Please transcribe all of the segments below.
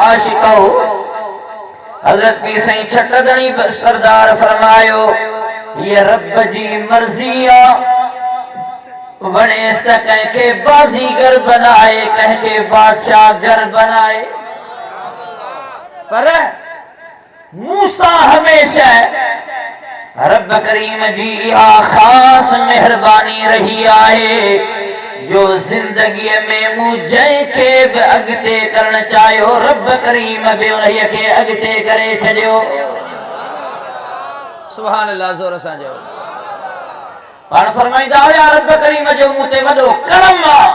आशिको हजरत पीर साईं छटदणी सरदार फरमायो ये रब जी मर्जी आ वणेस त कंहिंखे बाज़ीगर बनाए कंहिंखे बादशाह घर बनाए पर मूसा हमेशा रब करीम जी इहा खास मेहरबानी रही आहे जो जिंदगी में मूं जंहिंखे बि अॻिते करण चाहियो रब करीम बि उन्हीअ खे अॻिते करे छॾियो। सुभान अल्लाह ज़ोर सां चयो। पाण फरमाईंदा हुया रब करीम जो मूं ते वॾो करम आहे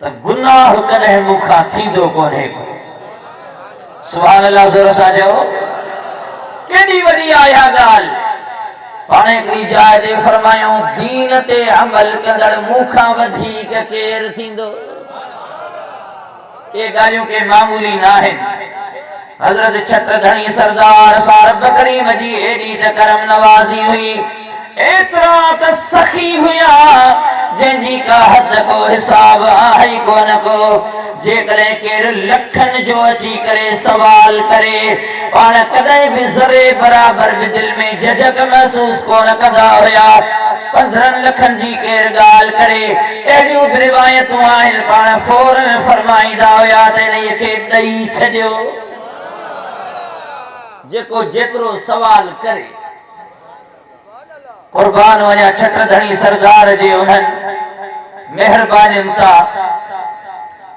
त गुनाह कॾहिं मूंखां थींदो कोन्हे। सुभान अल्लाह ज़ोर सां चयो। केॾी वॾी आहे इहा ॻाल्हि। पाण हिकिड़ी जाइ ते फरमायूं दीन ते अमल कंदड़ मूंखां वधीक केरु थींदो। ये ॻाल्हियूं के मामूली न आहिनि। हज़रत छटदणी सरदार सां रब करीम जी एॾी त करम नवाज़ी हुई एतिरा त सखी हुया जंहिंजी का हद को हिसाब आहे कोन को। जेकॾहिं केरु लखनि जो अची करे सवाल करे पाण कॾहिं बि ज़रे बराबर बि दिल में झझक महसूस कोन कंदा हुया। 15 लखनि जी केरु ॻाल्हि करे अहिड़ियूं बि रिवायतूं आहिनि पाण फौरन फरमाईंदा हुया त इन्हीअ खे ॾेई छॾियो। जेको जेतिरो सवाल करे कुर्बान वञा छटदणी सरदार जे उन्हनि मेहरबानियुनि तां।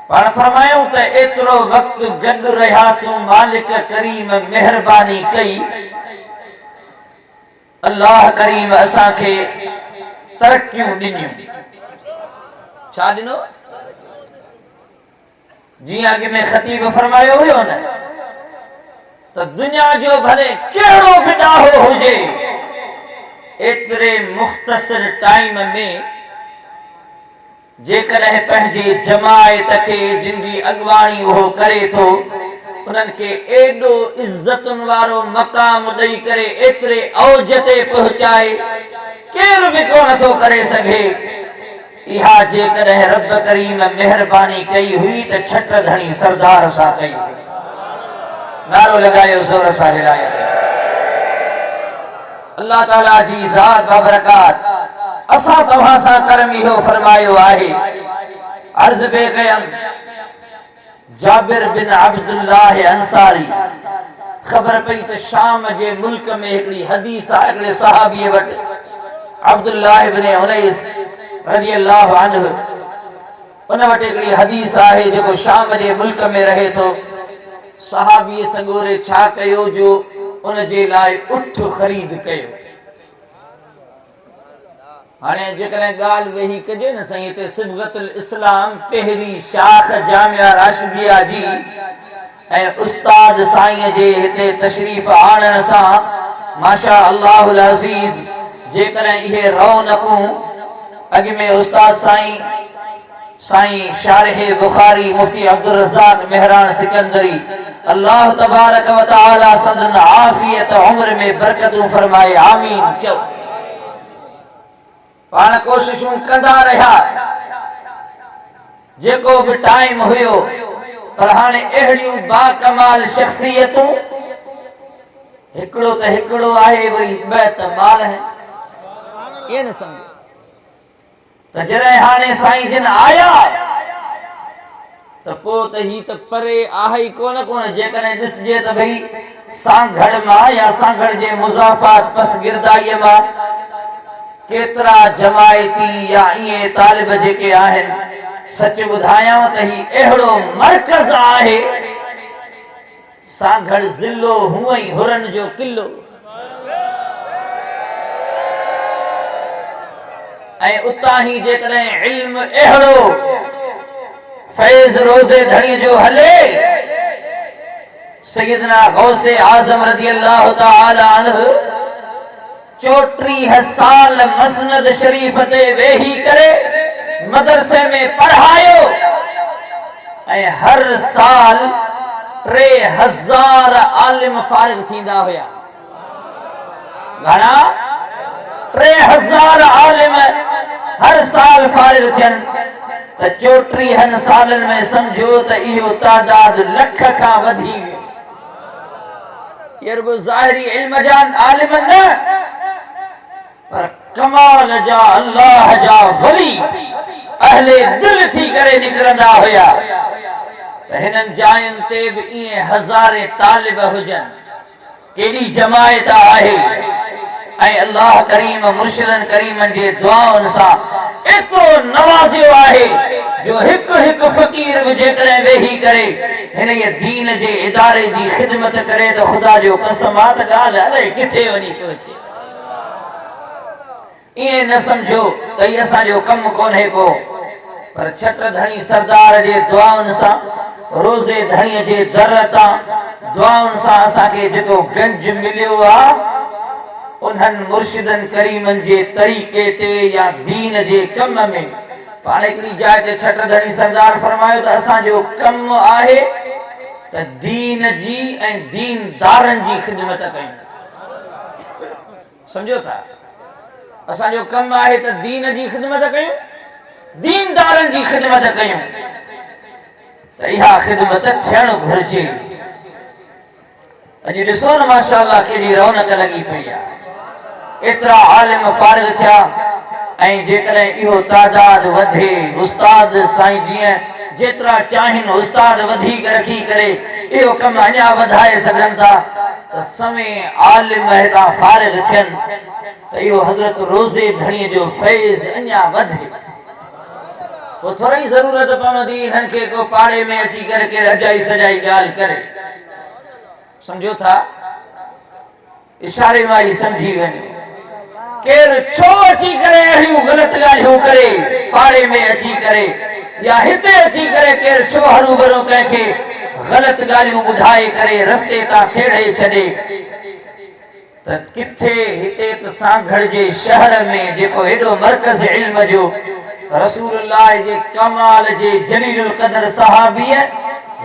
पाण फरमायूं त एतिरो वक़्तु गॾु रहियासूं मालिक करीम मेहरबानी कई अल्लाह करीम असांखे तरक्कियूं ॾिनियूं। छा ॾिनो? जीअं अॻ में ख़तीब फरमायो हुयो न त दुनिया जो भले कहिड़ो बि ॾाहो हुजे एतिरे मुख़्तसिर टाइम में जेकॾहिं पंहिंजे जमायत खे जिनजी अॻवाणी उहो करे थो उन्हनि खे एॾो इज़तुनि वारो मक़ाम ॾेई करे एतिरे औज ते पहुचाए केरु बि कोन थो करे सघे। इहा जेकॾहिं रब करीम मेहरबानी कई हुई त छटदणी सरदार सां कई। नारो लॻायो ज़ोर सां विलायत। अल्लाह ताला जी ज़ात बाबरकात असां तव्हां सां करम इहो फरमायो आहे। अर्ज़ पे कयम जाबिर बिन अब्दुल्लाह अंसारी ख़बर पई त शाम जे मुल्क में हिकिड़ी हदीस आहे हिकिड़े सहाबीअ वटि अब्दुल्लाह बिन उनैस रज़ी अल्लाह अन्हु उन वटि हिकिड़ी हदीस आहे जेको शाम जे मुल्क में रहे थो। सहाबीअ सॻोरे छा कयो जो उन जे लाइ उठ ख़रीद कयो। हाणे जेकॾहिं ॻाल्हि वेही कजे न साईं हिते सिबगतुल इस्लाम पहिरीं शाख जामिया राशिदिया जी ऐं उस्ताद साईं जे हिते तशरीफ़ आणण सां माशा अल्लाहुल अज़ीज़ जेकॾहिं इहे रौनकूं अॻ में उस्ताद साईं शारिह बुखारी मुफ्ती अब्दुल रज़ाक मेहरान सिकंदरी अल्लाह तबारक व तआला सदन आफियत उम्र में बरकतूं फरमाए आमीन चओ। पाण कोशिशूं कंदा रहिया जेको बि टाइम हुयो पर हाणे अहिड़ियूं बाकमाल शख्सियतूं हिकिड़ो त हिकिड़ो आहे वरी ॿ त ॿार आहिनि। न सम्झो त जॾहिं हाणे साईं जिन आया त पोइ त ही त परे आहे ई कोन जेकॾहिं ॾिसजे त भई सांगड़ मां या सांगड़ जे मुज़ाफ़ात पस गिरदाईअ मां केतिरा जमायती या इहे तालिब जेके आहिनि सच ॿुधायांव त ही अहिड़ो मर्कज़ आहे सांगड़ ज़िलो हूअं ई हुरन जो किलो ऐं उतां ही जेकॾहिं इल्म अहिड़ो फैज़ रोज़े धड़ी जो हले सैयदना गौसे आज़म रज़ी अल्लाह तआला अन्हु 34 साल मसनद शरीफ ते वेही करे मदरसे में पढ़ायो ऐं हर साल 3000 आलिम फारिग थींदा हुया। घणा? 3000 आलिम हर साल फारिग थियन। त 34 सालन में समझो त इहो तादाद लख खां वधी वियो। ये रुगो ज़ाहिरी इल्म जा आलिम न, पर कमाल जा अल्लाह जा वली अहले दिल थी करे निकरंदा हुया। हिनन जायुन ते भी इए हज़ारे तालिब हुजन, केडी जमायत आहे ऐं अल्लाह करीम मुर्शिदन करीमन जे दुआउन सा एतिरो नवाज़ियो आहे जो हिक हिक फकीर भी जेकॾहिं वेही करे हिन ये दीन जे इदारे जी खिदमत करे तो खुदा जो कसम आ त ॻाल्हि अलाए किथे वञी पहुचे। इए न समझो त ही असांजो कम कोन्हे को, पर छट धणी सरदार जे दुआउन सा रोज़े धणीअ जे दर तां दुआउन सा असांखे जेको गंज मिलियो आ उन्हनि मुर्शिदन करीमन जे तरीक़े ते या दीन जे कम में पाण हिकिड़ी जाइ ते छट धणी सरदार फरमायो त असांजो कम आहे त दीन जी ऐं दीनदारनि जी खिदमत कयूं। समझो था, असांजो कम आहे त दीन जी खिदमत कयूं, दीनदारनि जी खिदमत कयूं। त इहा खिदमत थियण घुर्जे। अॼु ॾिसो न माशाअल्लाह केॾी रौनक लॻी पई आहे, एतिरा आलिम फारिग थिया ऐं जेकॾहिं इहो तादाद वधे, उस्ताद साईं जीअं जेतिरा चाहिनि उस्ताद वधीक रखी करे इहो कमु अञा वधाए सघनि था त सवें आलिम हितां फारिग थियनि त इहो हज़रत रोज़े धणीअ जो फैज़ अञा वधे। पोइ थोरी ज़रूरत पवंदी इन्हनि खे को पाड़े में अची करे केरु अजाई सजाई ॻाल्हि करे। समझो था, इशारे मां ई समझी वञो। केरु छो अची करे अहिड़ियूं ग़लत ॻाल्हियूं करे पाड़े में अची करे, या हिते अची करे केरु छो हरू भरू कंहिंखे ग़लत ॻाल्हियूं ॿुधाए करे रस्ते तां थेड़े छॾे त किथे हिते त सांगड़ जे शहर में जेको एॾो मर्कज़ इल्म जो रसूलुल्लाह जे कमाल जे जलीलुल क़दर सहाबीअ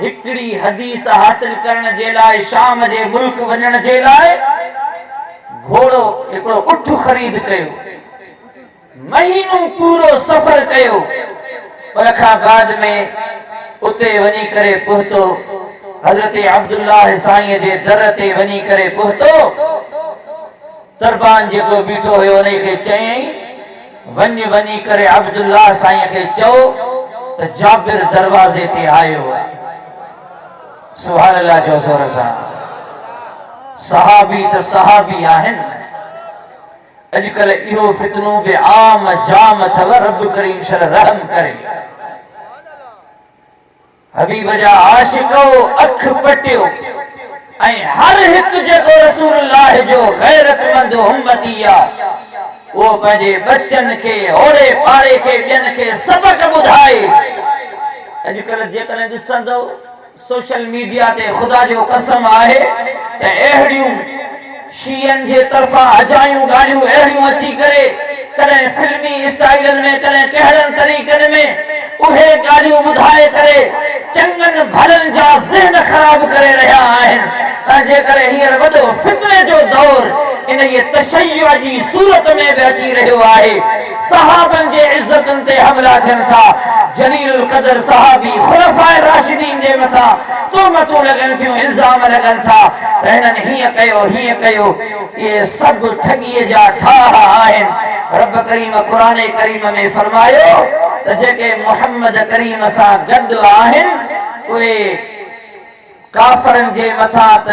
हिकड़ी हदीस हासिल करण जे लाइ शाम जे मुल्क वञण जे लाइ घोड़ो हिकिड़ो उठ ख़रीद कयो, महीनो पूरो सफ़र कयो, पर खां बाद में उते वञी करे पहुतो हज़रत अब्दुल्लाह साईं जे दर ते वञी करे पहुतो। दरबान जेको बीठो हुयो उन खे चयईं वञी करे अब्दुल्लाह साईं खे चओ त जाबिर दरवाज़े ते आयो आहे। सुभान अल्लाह चओ जोर सां। सहाबी त सहाबी आहिनि। अॼुकल्ह इहो फितनो बि आम जाम अथव, रब करीम शर रहम करे। हबीब जा आशिको अख पटियो ऐं हर हिकु जेको रसूलुल्लाह जो गैरतमंद उम्मती आहे वो पंहिंजे बच्चन के ओड़े पाड़े के ॿियनि खे सबक ॿुधाए। अॼुकल्ह जेकॾहिं ॾिसंदो सोशल मीडिया ते खुदा जो कसम आहे त अहिड़ियूं शीयन जे तरफ़ां अजायूं ॻाल्हियूं अहिड़ियूं अची करे कॾहिं फिल्मी स्टाइलनि में कॾहिं कहिड़नि तरीक़नि में उहे ॻाल्हियूं ॿुधाए करे चङनि भलनि जा ज़हन ख़राब करे रहिया आहिनि। तंहिंजे करे हींअर वॾो फितने जो दौर इन ये तशय्युअ जी सूरत में भी अची रहियो आहे। सहाबन जे इज्जतन ते हमला थियनि था, जलीलुल क़दर सहाबी खुलफाए राशिदीन जे मथा तोहमतूं लॻनि थियूं, इल्ज़ाम लॻनि था त हिननि हीअं कयो। ये सभु ठगीअ जा ठाह आहिनि। रब करीम क़ुरान करीम में फरमायो त जेके मोहम्मद करीम सां गॾु आहिनि उहे काफरन जे मथा त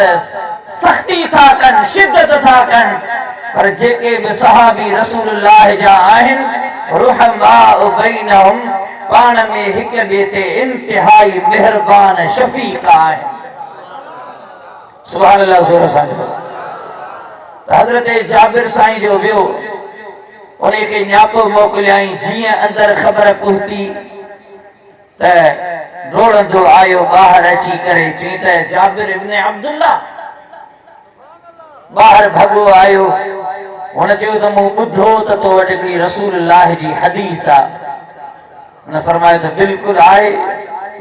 सख्ती था कनि, शिद्दत था कनि, पर जेके भी सहाबी रसूलुल्लाह जा आहिनि रुहमाउ बैनहुम पाण में हिक ॿिए ते इंतिहाई मेहरबान शफीक आहिनि। सुभान अल्लाह जोर सां। हज़रत जाबिर साईं जो वियो, उन्हें के न्यापो मोकिलियाई। जीअं अंदर ख़बर पहुती त रोड़ंदो आयो ॿाहिर अची करे चई त जाबिर इब्न अब्दुल्लाह। ॿाहिर भॻो आयो, हुन चयो त मूं ॿुधो त तो वटि हिकिड़ी रसूलुल्लाह जी हदीस आहे। हुन फरमायो त बिल्कुलु आहे,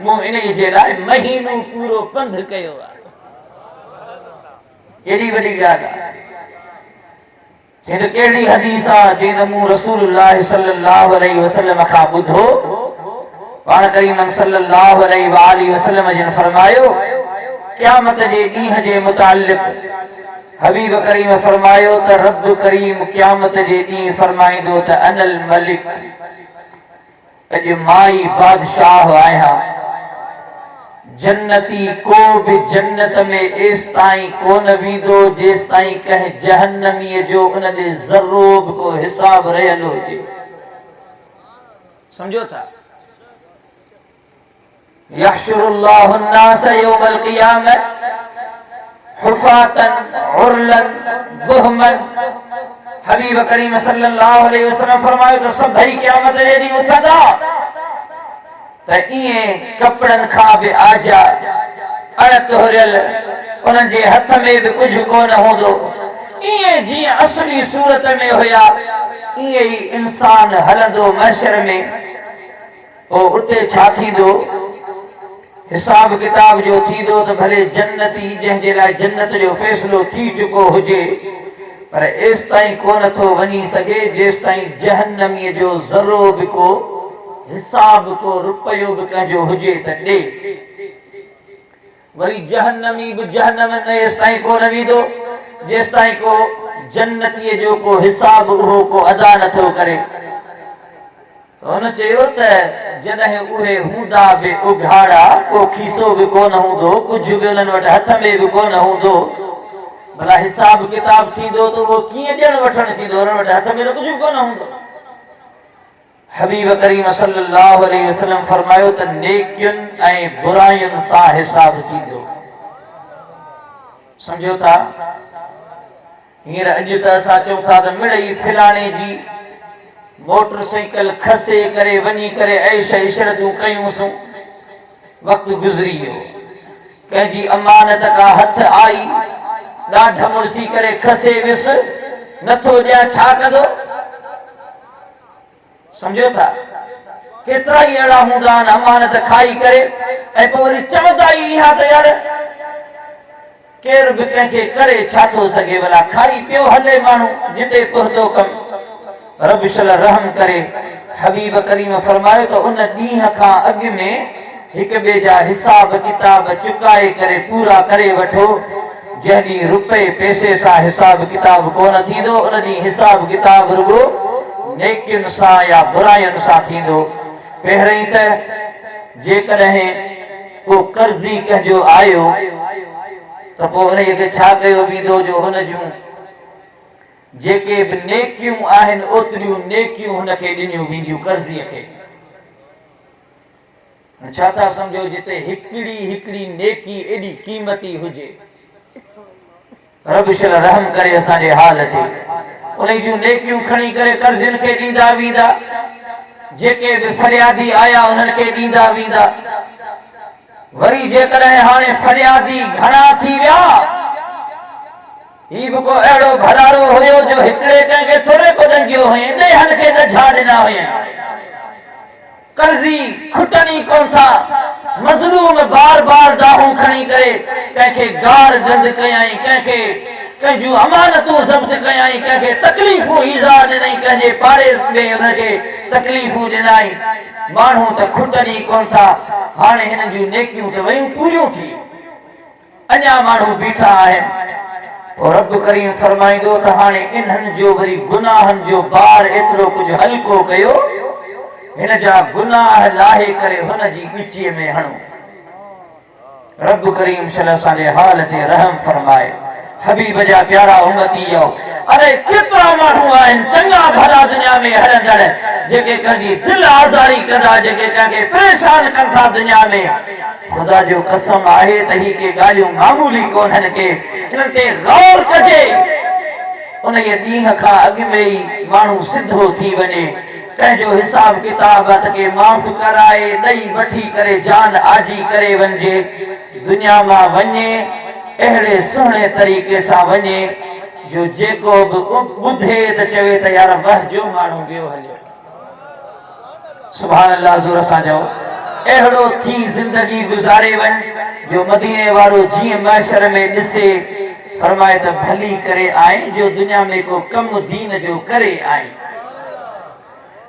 मूं इन जे लाइ महीनो पूरो पंधु कयो आहे। केॾी वॾी ॻाल्हि आहे। चई त कहिड़ी हदीस आहे? चई त मूं रसूलुल्लाह सल्लल्लाहु अलैहि वसल्लम खां ॿुधो पाण करीम सल्लल्लाहु अलैहि वसल्लम जिन फरमायो क़यामत जे ॾींहं जे मुतालिक हबीब करीम फरमायो त रब करीम क़यामत जे ॾींहुं फरमाईंदो त अनल मलिक, अॼु माई बादशाह आहियां। जन्नती को भी जन्नत में एस ताईं कोन वींदो जेस ताईं कंहिं जहन्नमीअ जो उन ते ज़र्रो बि को हिसाब रहियलु हुजे। समझो था? यहशुरुल्लाहु अन्नास यौमल क़ियामह हुफ़ातन उरलन बुहमन। हबीब करीम सल्लल्लाहु अलैहि वसल्लम फरमायो त सभई क़यामत जे ॾींहुं उथंदा त इएं कपड़नि खां बि आजा, अणतुरियल, उन्हनि जे हथ में बि कुझु कोन हूंदो। इएं जीअं असली सूरत में हुया इएं ई इंसान हलंदो महशर में। पोइ उते छा थींदो? हिसाब किताब जो थींदो त भले जन्नती जंहिंजे लाइ जन्नत जो फ़ैसिलो थी चुको हुजे, पर एस ताईं कोन थो वञी सघे जेस ताईं जहन्नमीअ जो ज़र्रो बि को हिसाब को रुपयो बि कंहिंजो हुजे त ॾे। वरी जहन्नमी बि जहन्नम में एस ताईं कोन वींदो जेस ताईं को जन्नतीअ जो को हिसाब उहो को अदा नथो करे। हुन चयो त जॾहिं उहे हूंदा बि उघाड़ा, को खीसो बि कोन हूंदो, कुझु बि उन्हनि वटि हथ में बि कोन हूंदो, भला हिसाब किताब थींदो त उहो कीअं ॾियण वठण थींदो? उन्हनि वटि हथ में त कुझु बि कोन हूंदो। हबीब करीम सल्लल्लाहु अलैहि वसल्लम फरमायो त नेकियुनि ऐं बुरायुनि सां हिसाब थींदो। समझो था? हींअर अॼु त असां चऊं था त मिड़ई फिलाणे जी मोटरसाइकिल खसे करे वञी करे ऐश इशरतूं कयूंसूं, वक़्तु गुज़री वियो। कंहिंजी अमानत का हथ आई, ॾाढ मुड़सी करे खसे वियुसि, नथो ॾियां, छा कंदो? समझो था? केतिरा ई अहिड़ा हूंदा आहिनि अमानत खाई करे ऐं पोइ वरी चवंदा ई इहा त यार केर बि कंहिंखे करे छा थो सघे, भला खाई पियो हले माण्हू जिते पहुतो कमु। रब शल रहम करे। हबीब करीम फरमायो त उन ॾींहं खां अॻु में हिक ॿिए जा हिसाब किताब चुकाए करे पूरा करे वठो। जंहिं ॾींहुं रुपए पैसे सां हिसाब किताब कोन थींदो, उन ॾींहुं हिसाब किताब रुगो नेकियुनि सां या बुरायुनि सां थींदो। पहिरीं त जेकॾहिं को कर्ज़ी कंहिंजो आयो त पोइ उन खे छा कयो वेंदो जो हुन जूं जेके बि नेकियूं आहिनि ओतिरियूं नेकियूं हुनखे ॾिनियूं वेंदियूं कर्ज़ीअ खे। छा था सम्झो? जिते हिकिड़ी हिकिड़ी नेकी एॾी क़ीमती हुजे। रब शल रहम करे असांजे हाल ते। उन जूं नेकियूं खणी करे कर्ज़नि खे ॾींदा वेंदा, जेके बि फरियादी आया उन्हनि खे ॾींदा वेंदा। वरी जेकॾहिं हाणे फरियादी घणा थी विया, ही भी को अड़ो भरारो हुयो जो हिकड़े कंहिंखे थोरे को ॾंगियो हुई, ॾहनि खे ॾझा ॾिना हुई। कर्ज़ी खुटनी कोन था, मज़लूम बार बार दाहूं खणी करे कंहिंखे गार गंद कयाई, कंहिंखे कंहिंजूं अमानतूं ज़ब्त कयाई, कंहिंखे तकलीफ़ूं ईज़ा ॾिनई, कंहिंजे पाड़े में उनखे तकलीफ़ूं ॾिनाई। माण्हू त खुटनी कोन था। हाणे हिन जूं नेकियूं त वयूं पूरियूं थी, अञा माण्हू बीठा आहिनि। और रब करीम फरमाईंदो त हाणे इन्हनि जो वरी गुनाहनि जो बार एतिरो कुझु हल्को कयो, हिन जा गुनाह लाहे करे हुन जी ॻिचीअ में हणो। रब करीम शल असांजे हाल ते रहम फरमाए। हबीब जा प्यारा उम्मतीयो, अरे केतिरा माण्हू आहिनि चङा भला दुनिया में हलंदड़, जेके कंहिंजी दिलि आज़ारी कंदा, जेके कंहिंखे परेशान कनि था दुनिया में। खुदा जो कसम आहे त ही के ॻाल्हियूं मामूली कोन्हनि के इन्हनि ते गौर कजे। उन ॾींहं खां अॻु में ई माण्हू सिधो थी वञे, कंहिंजो हिसाब किताब के माफ़ कराए ॾेई वठी करे जान आजी करे वञे, दुनिया मां वञे अहिड़े सुहिणे तरीक़े सां वञे जो जेको बि ॿुधे त चवे त यार वह जो माण्हू ॿियो हलियो। सुभान अल्लाह, ज़ोर सां चओ। अहिड़ो थी ज़िंदगी गुज़ारे वञ जो मदीने वारो जीअं महशर में ॾिसे फरमाए त भली करे आए जो दुनिया में को कम दीन जो करे आए।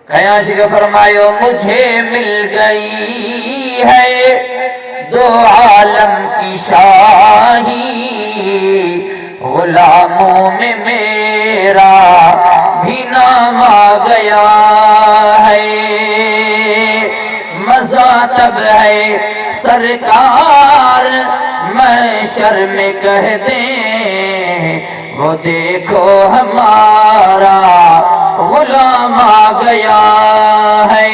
कयाशिक फरमायो मुझे मिल गई है दो आलम की शाही, गुलामों में मेरा भी नाम आ गया है। मजा तब है सरकार महशर में कह दे वो देखो हमारा गुलाम आ गया है।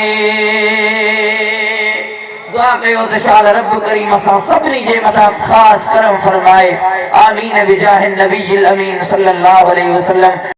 दुआ कयो त शाल रब करीम असां सभिनी जे मथां ख़ास करम फरमाए। आमीन बिजाह नबी अमीन सल्लल्लाहु अलैहि वसल्लम।